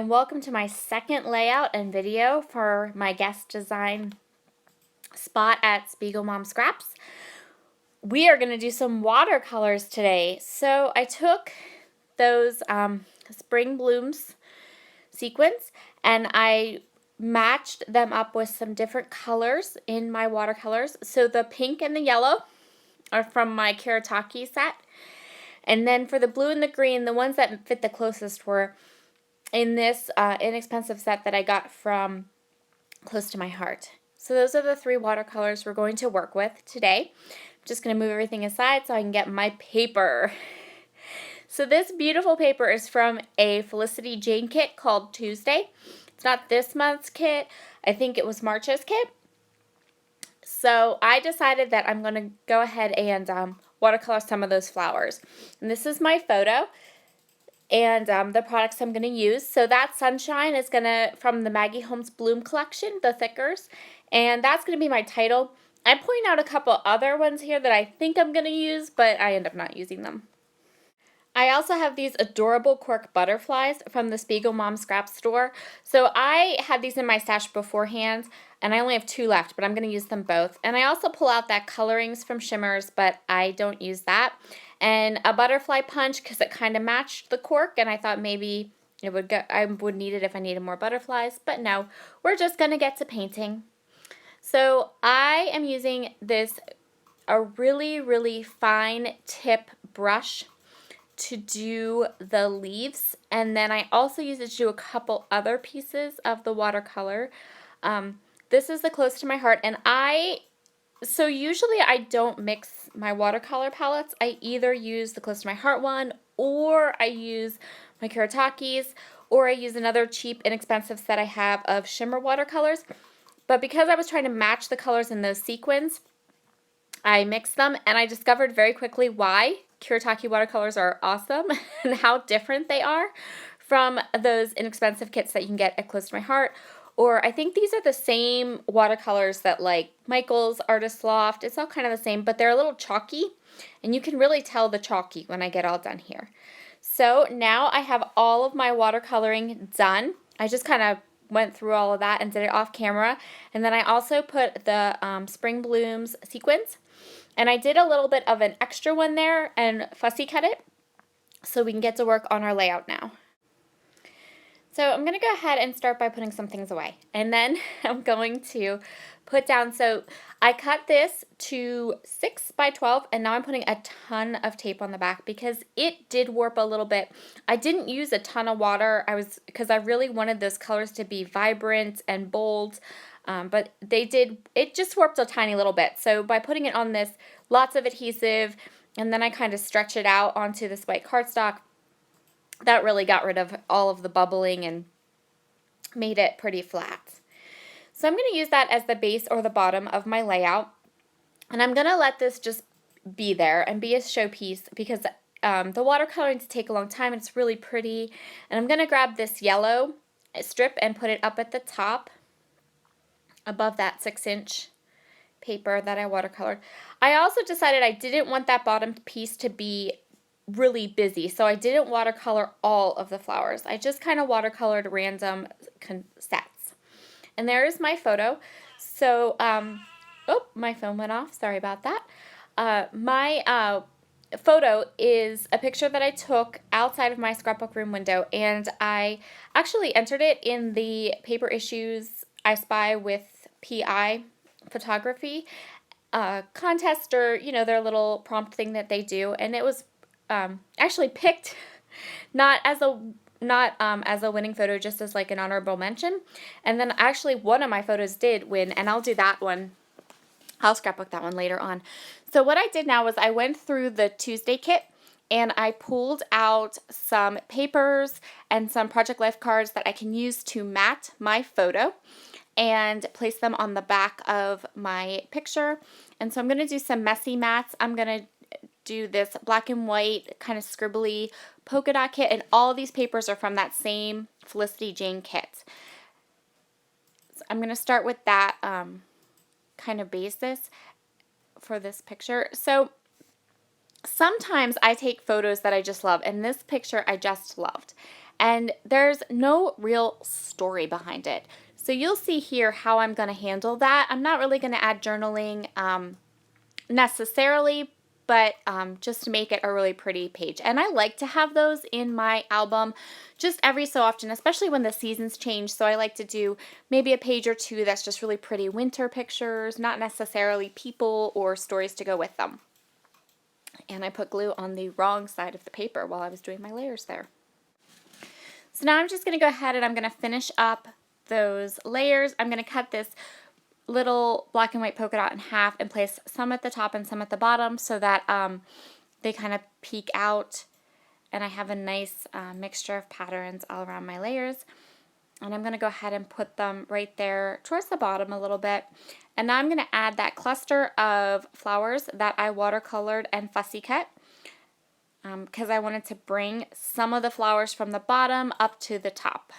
and welcome to my second layout and video for my guest design spot at Spiegelmom Scraps. We are going to do some watercolors today. So I took those Spring Blooms sequins and I matched them up with some different colors in my watercolors. So the pink and the yellow are from my Karataki set. And then for the blue and the green, the ones that fit the closest were in this inexpensive set that I got from Close to My Heart. So those are the three watercolors we're going to work with today. I'm just going to move everything aside so I can get my paper. So this beautiful paper is from a Felicity Jane kit called Tuesday. It's not this month's kit. I think it was March's kit. So I decided that I'm going to go ahead and watercolor some of those flowers. And this is my photo and the products I'm going to use. So that Sunshine is from the Maggie Holmes Bloom collection, the thickers, and that's going to be my title. I'm pointing out a couple other ones here that I think I'm going to use, but I end up not using them. I also have these adorable cork butterflies from the Spiegelmom Scraps store. So I had these in my stash beforehand, and I only have two left, but I'm going to use them both. And I also pull out that colorings from Shimmers, but I don't use that. And a butterfly punch because it kind of matched the cork, and I thought maybe I would need it if I needed more butterflies, but no, we're just going to get to painting. So I am using a really, really fine tip brush to do the leaves, and then I also use it to do a couple other pieces of the watercolor. This is the Close to My Heart, and so usually I don't mix my watercolor palettes. I either use the Close to My Heart one, or I use my Karatakis, or I use another cheap, inexpensive set I have of shimmer watercolors. But because I was trying to match the colors in those sequins, I mixed them, and I discovered very quickly why Karataki watercolors are awesome and how different they are from those inexpensive kits that you can get at Close to My Heart. Or I think these are the same watercolors that like Michael's Artist Loft. It's all kind of the same, but they're a little chalky, and you can really tell the chalky when I get all done here. So now I have all of my watercoloring done. I just kind of went through all of that and did it off camera. And then I also put the Spring Blooms sequins. And I did a little bit of an extra one there and fussy cut it so we can get to work on our layout now. So I'm going to go ahead and start by putting some things away. And then I'm going to put down, so I cut this to 6 by 12, and now I'm putting a ton of tape on the back because it did warp a little bit. I didn't use a ton of water because I really wanted those colors to be vibrant and bold. But it just warped a tiny little bit. So by putting it on this, lots of adhesive, and then I kind of stretch it out onto this white cardstock, that really got rid of all of the bubbling and made it pretty flat. So I'm going to use that as the base or the bottom of my layout. And I'm going to let this just be there and be a showpiece because the watercoloring to take a long time and it's really pretty. And I'm going to grab this yellow strip and put it up at the top above that 6-inch paper that I watercolored. I also decided I didn't want that bottom piece to be really busy, so I didn't watercolor all of the flowers. I just kind of watercolored random sets. And there is my photo. So, oh, my phone went off. Sorry about that. My photo is a picture that I took outside of my scrapbook room window, and I actually entered it in the Paper Issues I Spy with PI photography contest, or their little prompt thing that they do, and it was actually picked not as a winning photo, just as like an honorable mention. And then actually one of my photos did win, and I'll do that one. I'll scrapbook that one later on. So what I did now was I went through the Tuesday kit and I pulled out some papers and some Project Life cards that I can use to mat my photo and place them on the back of my picture. And so I'm going to do some messy mats. I'm going to do this black and white kind of scribbly polka dot kit, and all these papers are from that same Felicity Jane kit. So I'm going to start with that kind of basis for this picture. So sometimes I take photos that I just love, and this picture I just loved. and there's no real story behind it. So you'll see here how I'm going to handle that. I'm not really going to add journaling necessarily, but just to make it a really pretty page. And I like to have those in my album just every so often, especially when the seasons change. So I like to do maybe a page or two that's just really pretty winter pictures, not necessarily people or stories to go with them. And I put glue on the wrong side of the paper while I was doing my layers there. So now I'm just going to go ahead and I'm going to finish up those layers. I'm going to cut this little black and white polka dot in half and place some at the top and some at the bottom so that they kind of peek out, and I have a nice mixture of patterns all around my layers. And I'm going to go ahead and put them right there towards the bottom a little bit. And now I'm going to add that cluster of flowers that I watercolored and fussy cut because I wanted to bring some of the flowers from the bottom up to the top.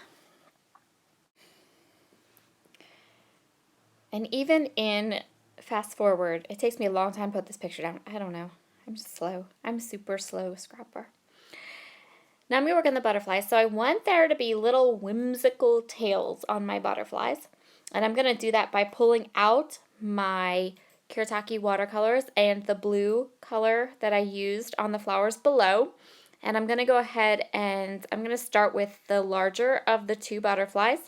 And even in fast forward, it takes me a long time to put this picture down. I don't know. I'm just slow. I'm a super slow scrapper. Now I'm going to work on the butterflies. So I want there to be little whimsical tails on my butterflies. And I'm going to do that by pulling out my Kiritaki watercolors and the blue color that I used on the flowers below. And I'm going to go ahead and I'm going to start with the larger of the two butterflies.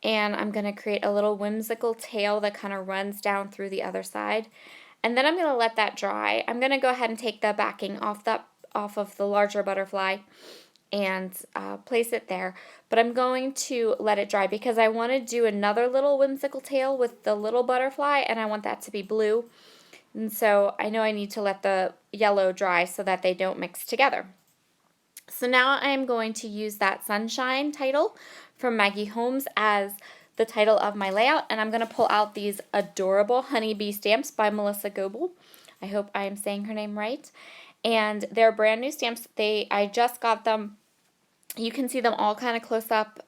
And I'm going to create a little whimsical tail that kind of runs down through the other side. And then I'm going to let that dry. I'm going to go ahead and take the backing off of the larger butterfly and place it there. But I'm going to let it dry because I want to do another little whimsical tail with the little butterfly, and I want that to be blue. And so I know I need to let the yellow dry so that they don't mix together. So now I'm going to use that Sunshine title from Maggie Holmes as the title of my layout, and I'm going to pull out these adorable honeybee stamps by Melissa Goebel. I hope I am saying her name right. And they're brand new stamps. I just got them. You can see them all kind of close up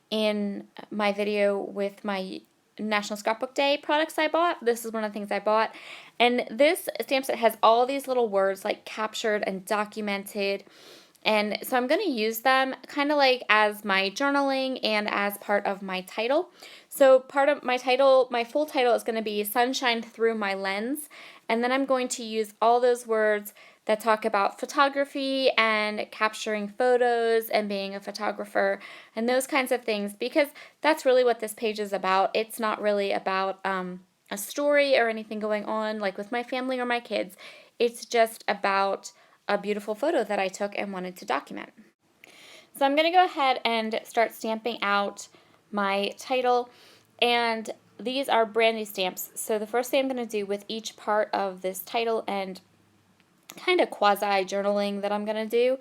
in my video with my National Scrapbook Day products I bought. This is one of the things I bought. And this stamp set has all these little words like captured and documented. And so I'm going to use them kind of like as my journaling and as part of my title. So part of my title, my full title is going to be Sunshine Through My Lens. And then I'm going to use all those words that talk about photography and capturing photos and being a photographer and those kinds of things, because that's really what this page is about. It's not really about a story or anything going on like with my family or my kids. It's just about a beautiful photo that I took and wanted to document. So I'm going to go ahead and start stamping out my title, and these are brand new stamps. So the first thing I'm going to do with each part of this title and kind of quasi journaling that I'm going to do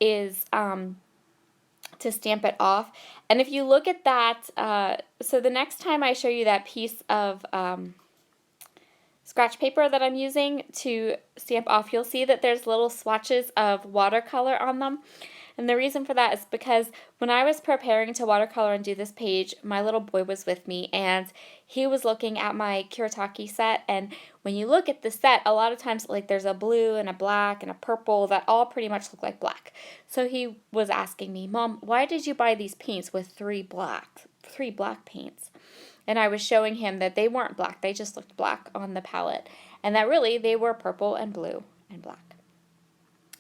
is to stamp it off. And if you look at that, so the next time I show you that piece of scratch paper that I'm using to stamp off, you'll see that there's little swatches of watercolor on them. And the reason for that is because when I was preparing to watercolor and do this page, my little boy was with me and he was looking at my Kiritaki set. And when you look at the set, a lot of times like there's a blue and a black and a purple that all pretty much look like black. So he was asking me, Mom, why did you buy these paints with three black paints? And I was showing him that they weren't black, they just looked black on the palette. And that really they were purple and blue and black.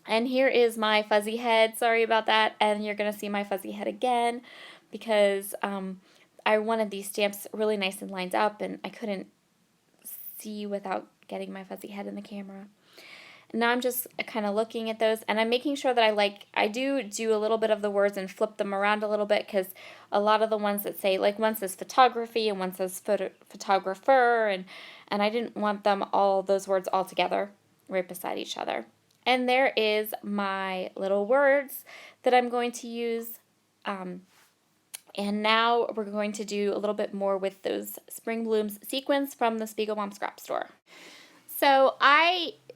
And here is my fuzzy head. Sorry about that. And you're going to see my fuzzy head again because I wanted these stamps really nice and lined up, and I couldn't see without getting my fuzzy head in the camera. And now I'm just kind of looking at those, and I'm making sure that I do a little bit of the words and flip them around a little bit, because a lot of the ones that say, like one says photography and one says photographer, and I didn't want them all, those words all together right beside each other. And there is my little words that I'm going to use. And now we're going to do a little bit more with those Spring Blooms sequins from the Spiegelmom Scraps store. So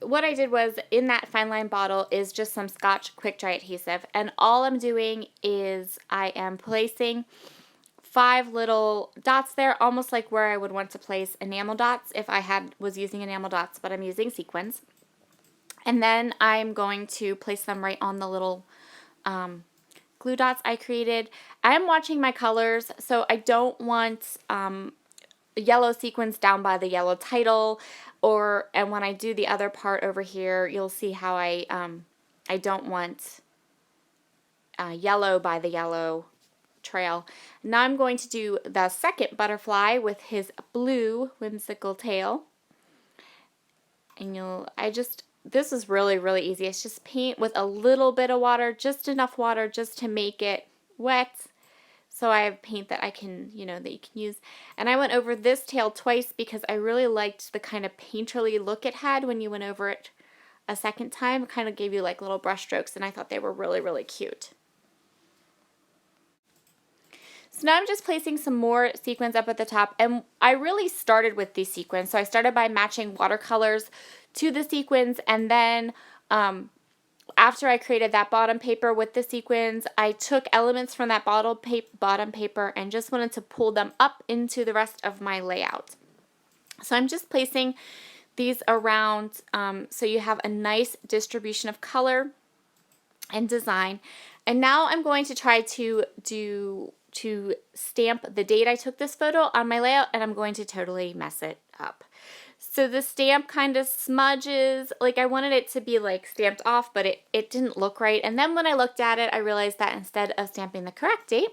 what I did was, in that fine line bottle is just some Scotch Quick Dry adhesive. And all I'm doing is I am placing 5 little dots there, almost like where I would want to place enamel dots if I was using enamel dots, but I'm using sequins. And then I'm going to place them right on the little glue dots I created. I am watching my colors, so I don't want yellow sequins down by the yellow title, and when I do the other part over here, you'll see how I don't want yellow by the yellow trail. Now I'm going to do the second butterfly with his blue whimsical tail. And this is really, really easy. It's just paint with a little bit of water, just enough water just to make it wet. So I have paint that I can, that you can use. And I went over this tail twice because I really liked the kind of painterly look it had when you went over it a second time. It kind of gave you like little brush strokes, and I thought they were really, really cute. So now I'm just placing some more sequins up at the top, and I really started with these sequins. So I started by matching watercolors to the sequins, and then after I created that bottom paper with the sequins, I took elements from that bottom paper and just wanted to pull them up into the rest of my layout. So I'm just placing these around so you have a nice distribution of color and design. And now I'm going to try to stamp the date I took this photo on my layout, and I'm going to totally mess it up. So the stamp kind of smudges, like I wanted it to be like stamped off, but it didn't look right. And then when I looked at it, I realized that instead of stamping the correct date,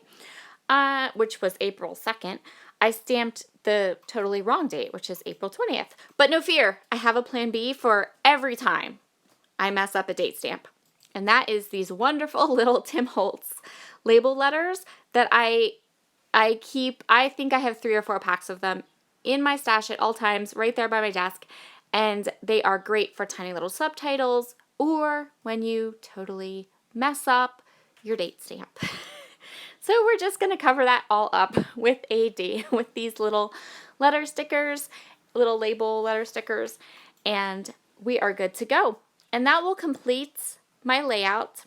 which was April 2nd, I stamped the totally wrong date, which is April 20th. But no fear, I have a plan B for every time I mess up a date stamp. And that is these wonderful little Tim Holtz label letters that I keep. I think I have 3 or 4 packs of them in my stash at all times, right there by my desk. And they are great for tiny little subtitles or when you totally mess up your date stamp. So we're just going to cover that all up with with these little letter stickers, little label letter stickers, and we are good to go. And that will complete my layout.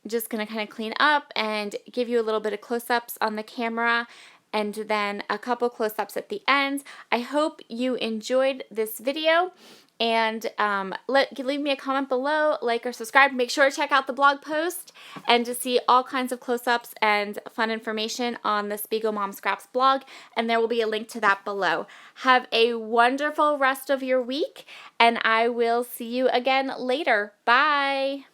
Just going to kind of clean up and give you a little bit of close-ups on the camera, and then a couple close-ups at the end. I hope you enjoyed this video, and leave me a comment below, like or subscribe. Make sure to check out the blog post and to see all kinds of close-ups and fun information on the Spiegelmom Scraps blog, and there will be a link to that below. Have a wonderful rest of your week, and I will see you again later. Bye!